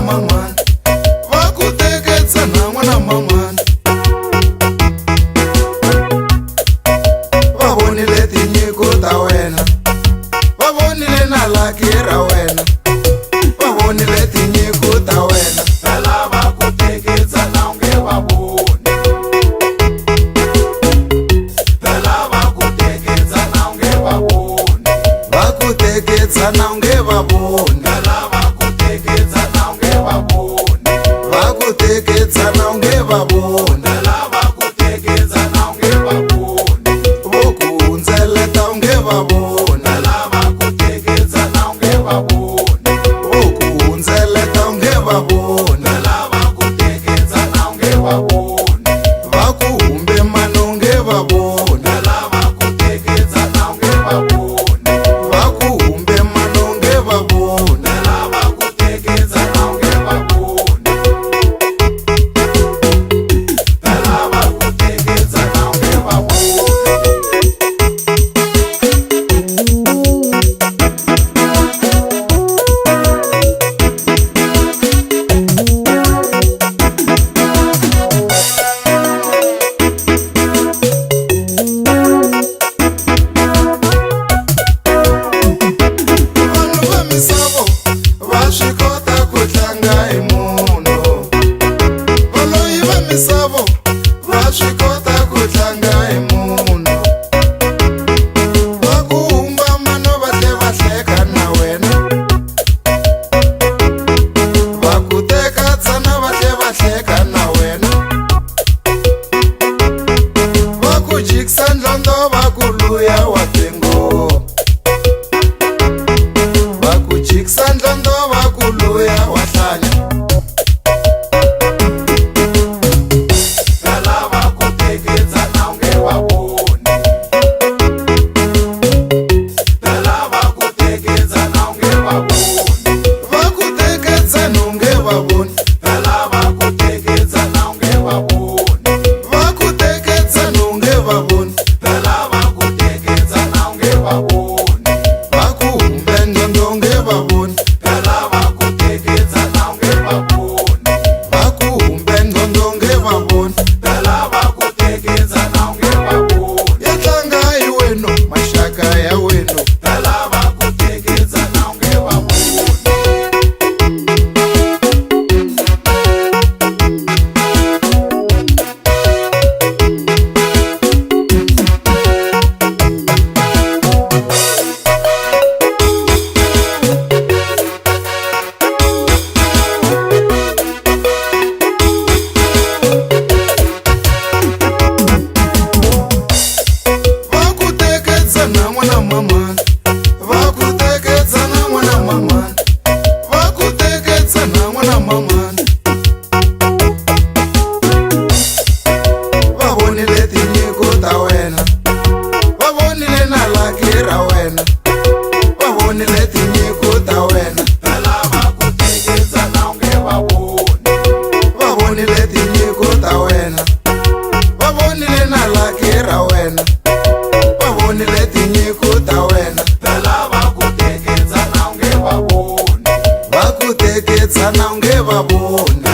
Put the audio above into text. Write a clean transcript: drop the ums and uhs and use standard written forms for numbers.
mamani va ku teketsa nhan'wa na mamani va vonile tinyiko ta wena va vonile na laki ra wena va vonile tinyiko ta wena va lava ku teketsa na u nge va voni va lava ku teketsa na u nge va voni va ku teketsa na u nge va voni va lava ku teketsa na u nge va voni va ku teketsa na u nge va voni va lava ku teketsa na u nge va voni vo ku hundzeleta u nge va voni va lava ku teketsa na u nge va voni vo ku hundzeleta u nge va voni va lava ku teketsa na u nge va voni va ku humbe mani u nge va voni va lava ku teketsa na u nge va voni va ku humbe mani u nge va voni va lava ku teketsa na u nge va voni va lava ku teketsa na u nge va voni vanhu va misavo va swi kota ku tlanga hi munhu valoyi va misavo va swi kota ku tlanga hi munhu va ku humba mano va tle va hleka na wena va ku teka tsana va tle va hleka na wena va ku jikisa ndlondo va ku luya wa tengo va ku jikisa ndlondo va ku luya wa hlanya va lava ku teketsa na u nge va voni va lava ku teketsa na u nge va voni va ku teketsa na u nge va voni va lava ku teketsa na u nge va voni va ku teketsa na u nge va voni va lava ku teketsa na u nge va voni va ku humbe ndzondo u nge va voni va lava ku teketsa na u nge va voni va ku humbe ndzondo u nge va voni va lava ku teketsa na u nge va voni ya tlanga hi wena maxaka ya wena va lava ku teketsa na u nge va voni va ku teketsa nhan'wa na mamani va ku teketsa nhan'wa na mamani va ku teketsa nhan'wa na mamani va vonile tinyiko ta wena va vonile na laki ra wena va vonile tinyiko ta wena va lava ku teketsa na u nge va voni va vonile tinyiko ta wena va vonile na laki ra wena va vonile tinyiko ta wena va lava ku teketsa na u nge va voni va ku teketsa na u nge va voni